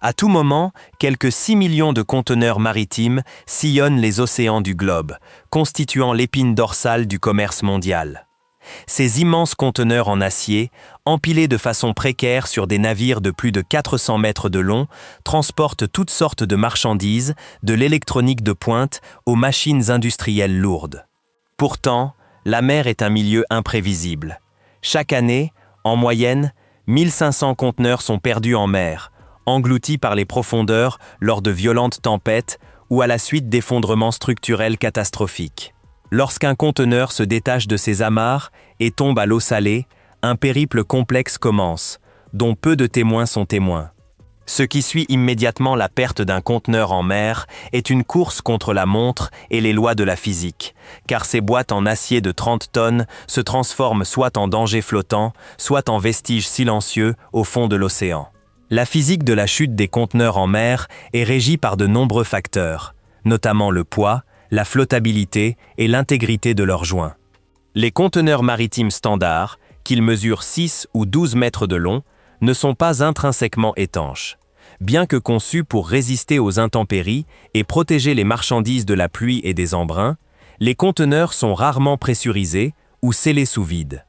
À tout moment, quelques 6 millions de conteneurs maritimes sillonnent les océans du globe, constituant l'épine dorsale du commerce mondial. Ces immenses conteneurs en acier, empilés de façon précaire sur des navires de plus de 400 mètres de long, transportent toutes sortes de marchandises, de l'électronique de pointe aux machines industrielles lourdes. Pourtant, la mer est un milieu imprévisible. Chaque année, en moyenne, 1500 conteneurs sont perdus en mer, engloutis par les profondeurs lors de violentes tempêtes ou à la suite d'effondrements structurels catastrophiques. Lorsqu'un conteneur se détache de ses amarres et tombe à l'eau salée, un périple complexe commence, dont peu de témoins sont témoins. Ce qui suit immédiatement la perte d'un conteneur en mer est une course contre la montre et les lois de la physique, car ces boîtes en acier de 30 tonnes se transforment soit en danger flottant, soit en vestiges silencieux au fond de l'océan. La physique de la chute des conteneurs en mer est régie par de nombreux facteurs, notamment le poids, la flottabilité et l'intégrité de leurs joints. Les conteneurs maritimes standards, qu'ils mesurent 6 ou 12 mètres de long, ne sont pas intrinsèquement étanches. Bien que conçus pour résister aux intempéries et protéger les marchandises de la pluie et des embruns, les conteneurs sont rarement pressurisés ou scellés sous vide.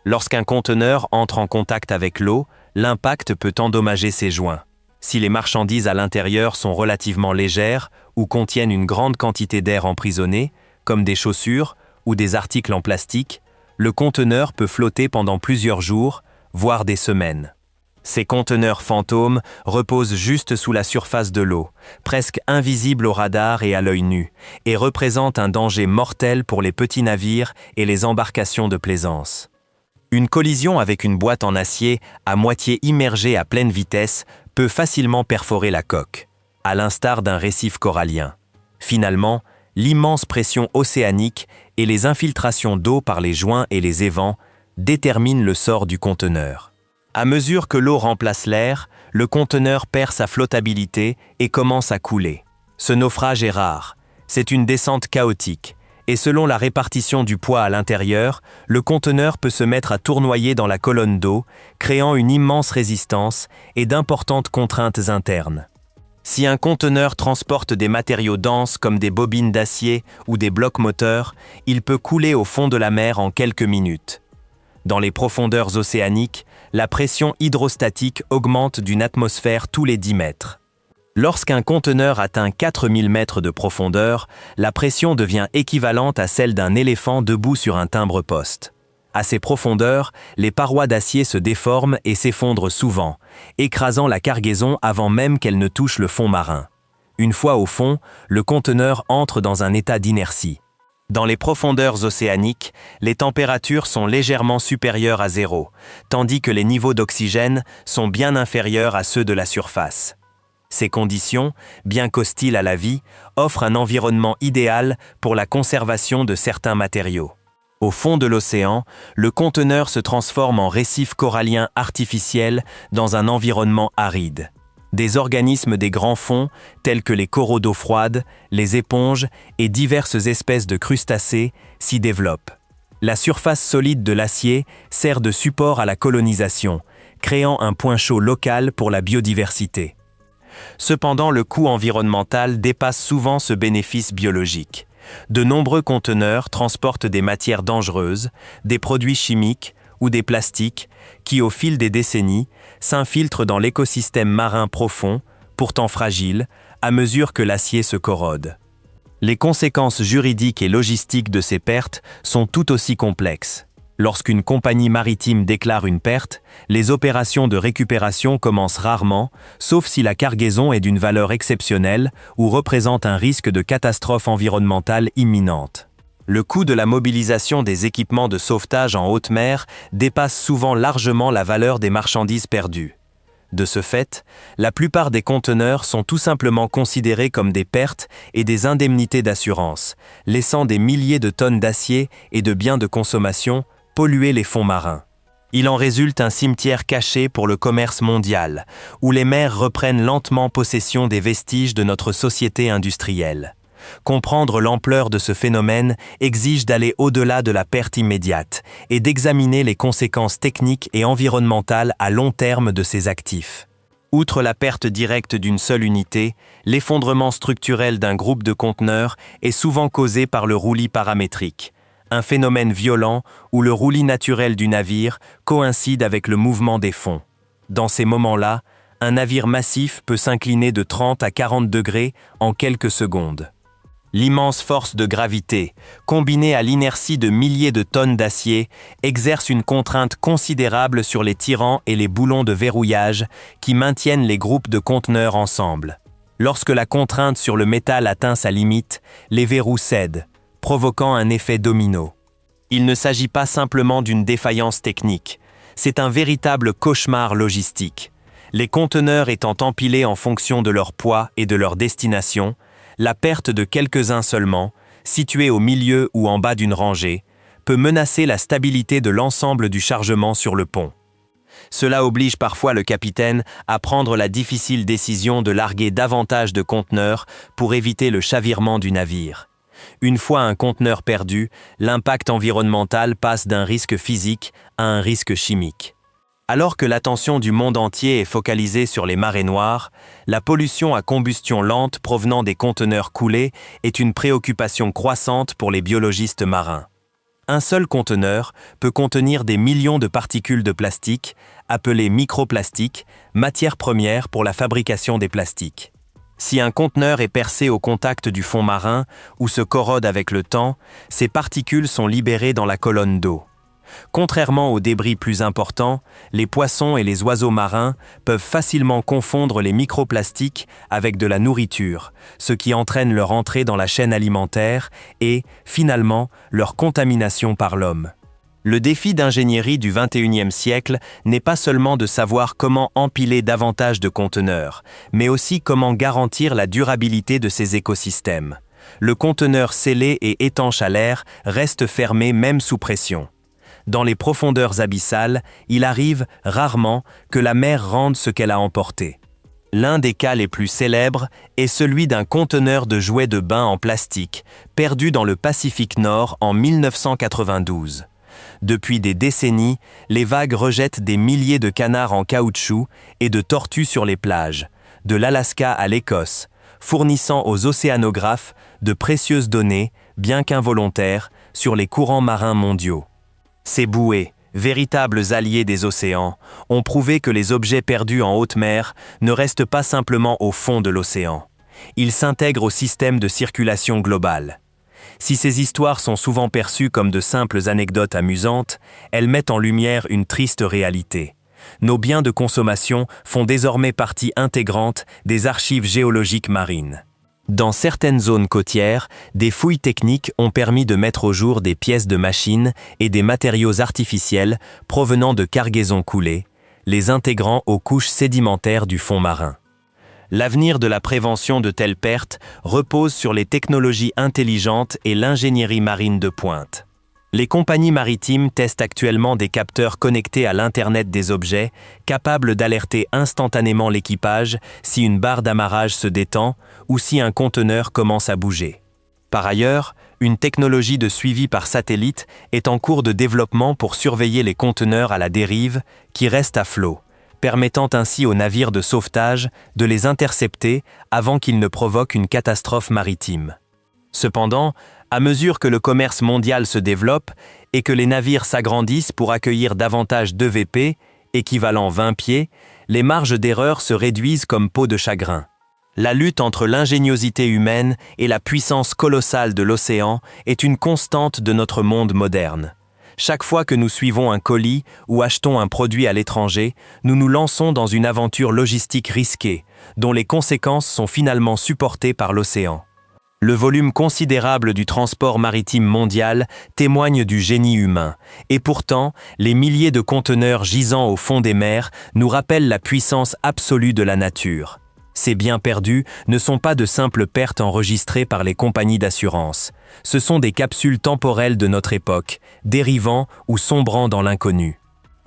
Lorsqu'un conteneur entre en contact avec l'eau, l'impact peut endommager ses joints. Si les marchandises à l'intérieur sont relativement légères ou contiennent une grande quantité d'air emprisonné, comme des chaussures ou des articles en plastique, le conteneur peut flotter pendant plusieurs jours, voire des semaines. Ces conteneurs fantômes reposent juste sous la surface de l'eau, presque invisibles au radar et à l'œil nu, et représentent un danger mortel pour les petits navires et les embarcations de plaisance. Une collision avec une boîte en acier à moitié immergée à pleine vitesse peut facilement perforer la coque, à l'instar d'un récif corallien. Finalement, l'immense pression océanique et les infiltrations d'eau par les joints et les évents déterminent le sort du conteneur. À mesure que l'eau remplace l'air, le conteneur perd sa flottabilité et commence à couler. Ce naufrage est rare, c'est une descente chaotique, et selon la répartition du poids à l'intérieur, le conteneur peut se mettre à tournoyer dans la colonne d'eau, créant une immense résistance et d'importantes contraintes internes. Si un conteneur transporte des matériaux denses comme des bobines d'acier ou des blocs moteurs, il peut couler au fond de la mer en quelques minutes. Dans les profondeurs océaniques, la pression hydrostatique augmente d'une atmosphère tous les 10 mètres. Lorsqu'un conteneur atteint 4000 mètres de profondeur, la pression devient équivalente à celle d'un éléphant debout sur un timbre-poste. À ces profondeurs, les parois d'acier se déforment et s'effondrent souvent, écrasant la cargaison avant même qu'elle ne touche le fond marin. Une fois au fond, le conteneur entre dans un état d'inertie. Dans les profondeurs océaniques, les températures sont légèrement supérieures à zéro, tandis que les niveaux d'oxygène sont bien inférieurs à ceux de la surface. Ces conditions, bien qu'hostiles à la vie, offrent un environnement idéal pour la conservation de certains matériaux. Au fond de l'océan, le conteneur se transforme en récif corallien artificiel dans un environnement aride. Des organismes des grands fonds, tels que les coraux d'eau froide, les éponges et diverses espèces de crustacés, s'y développent. La surface solide de l'acier sert de support à la colonisation, créant un point chaud local pour la biodiversité. Cependant, le coût environnemental dépasse souvent ce bénéfice biologique. De nombreux conteneurs transportent des matières dangereuses, des produits chimiques ou des plastiques qui, au fil des décennies, s'infiltrent dans l'écosystème marin profond, pourtant fragile, à mesure que l'acier se corrode. Les conséquences juridiques et logistiques de ces pertes sont tout aussi complexes. Lorsqu'une compagnie maritime déclare une perte, les opérations de récupération commencent rarement, sauf si la cargaison est d'une valeur exceptionnelle ou représente un risque de catastrophe environnementale imminente. Le coût de la mobilisation des équipements de sauvetage en haute mer dépasse souvent largement la valeur des marchandises perdues. De ce fait, la plupart des conteneurs sont tout simplement considérés comme des pertes et des indemnités d'assurance, laissant des milliers de tonnes d'acier et de biens de consommation polluer les fonds marins. Il en résulte un cimetière caché pour le commerce mondial, où les mers reprennent lentement possession des vestiges de notre société industrielle. Comprendre l'ampleur de ce phénomène exige d'aller au-delà de la perte immédiate et d'examiner les conséquences techniques et environnementales à long terme de ces actifs. Outre la perte directe d'une seule unité, l'effondrement structurel d'un groupe de conteneurs est souvent causé par le roulis paramétrique, un phénomène violent où le roulis naturel du navire coïncide avec le mouvement des fonds. Dans ces moments-là, un navire massif peut s'incliner de 30 à 40 degrés en quelques secondes. L'immense force de gravité, combinée à l'inertie de milliers de tonnes d'acier, exerce une contrainte considérable sur les tirants et les boulons de verrouillage qui maintiennent les groupes de conteneurs ensemble. Lorsque la contrainte sur le métal atteint sa limite, les verrous cèdent, provoquant un effet domino. Il ne s'agit pas simplement d'une défaillance technique, c'est un véritable cauchemar logistique. Les conteneurs étant empilés en fonction de leur poids et de leur destination, la perte de quelques-uns seulement, situés au milieu ou en bas d'une rangée, peut menacer la stabilité de l'ensemble du chargement sur le pont. Cela oblige parfois le capitaine à prendre la difficile décision de larguer davantage de conteneurs pour éviter le chavirement du navire. Une fois un conteneur perdu, l'impact environnemental passe d'un risque physique à un risque chimique. Alors que l'attention du monde entier est focalisée sur les marées noires, la pollution à combustion lente provenant des conteneurs coulés est une préoccupation croissante pour les biologistes marins. Un seul conteneur peut contenir des millions de particules de plastique, appelées microplastiques, matières premières pour la fabrication des plastiques. Si un conteneur est percé au contact du fond marin ou se corrode avec le temps, ces particules sont libérées dans la colonne d'eau. Contrairement aux débris plus importants, les poissons et les oiseaux marins peuvent facilement confondre les microplastiques avec de la nourriture, ce qui entraîne leur entrée dans la chaîne alimentaire et, finalement, leur contamination par l'homme. Le défi d'ingénierie du XXIe siècle n'est pas seulement de savoir comment empiler davantage de conteneurs, mais aussi comment garantir la durabilité de ces écosystèmes. Le conteneur scellé et étanche à l'air reste fermé même sous pression. Dans les profondeurs abyssales, il arrive, rarement, que la mer rende ce qu'elle a emporté. L'un des cas les plus célèbres est celui d'un conteneur de jouets de bain en plastique, perdu dans le Pacifique Nord en 1992. Depuis des décennies, les vagues rejettent des milliers de canards en caoutchouc et de tortues sur les plages, de l'Alaska à l'Écosse, fournissant aux océanographes de précieuses données, bien qu'involontaires, sur les courants marins mondiaux. Ces bouées, véritables alliés des océans, ont prouvé que les objets perdus en haute mer ne restent pas simplement au fond de l'océan. Ils s'intègrent au système de circulation globale. Si ces histoires sont souvent perçues comme de simples anecdotes amusantes, elles mettent en lumière une triste réalité. Nos biens de consommation font désormais partie intégrante des archives géologiques marines. Dans certaines zones côtières, des fouilles techniques ont permis de mettre au jour des pièces de machines et des matériaux artificiels provenant de cargaisons coulées, les intégrant aux couches sédimentaires du fond marin. L'avenir de la prévention de telles pertes repose sur les technologies intelligentes et l'ingénierie marine de pointe. Les compagnies maritimes testent actuellement des capteurs connectés à l'Internet des objets, capables d'alerter instantanément l'équipage si une barre d'amarrage se détend ou si un conteneur commence à bouger. Par ailleurs, une technologie de suivi par satellite est en cours de développement pour surveiller les conteneurs à la dérive qui restent à flot, permettant ainsi aux navires de sauvetage de les intercepter avant qu'ils ne provoquent une catastrophe maritime. Cependant, à mesure que le commerce mondial se développe et que les navires s'agrandissent pour accueillir davantage d'EVP, équivalent 20 pieds, les marges d'erreur se réduisent comme peau de chagrin. La lutte entre l'ingéniosité humaine et la puissance colossale de l'océan est une constante de notre monde moderne. Chaque fois que nous suivons un colis ou achetons un produit à l'étranger, nous nous lançons dans une aventure logistique risquée, dont les conséquences sont finalement supportées par l'océan. Le volume considérable du transport maritime mondial témoigne du génie humain, et pourtant, les milliers de conteneurs gisant au fond des mers nous rappellent la puissance absolue de la nature. Ces biens perdus ne sont pas de simples pertes enregistrées par les compagnies d'assurance. Ce sont des capsules temporelles de notre époque, dérivant ou sombrant dans l'inconnu.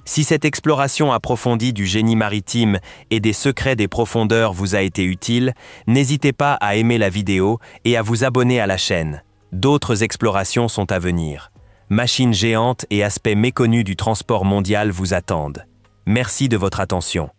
Si cette exploration approfondie du génie maritime et des secrets des profondeurs vous a été utile, n'hésitez pas à aimer la vidéo et à vous abonner à la chaîne. D'autres explorations sont à venir. Machines géantes et aspects méconnus du transport mondial vous attendent. Merci de votre attention.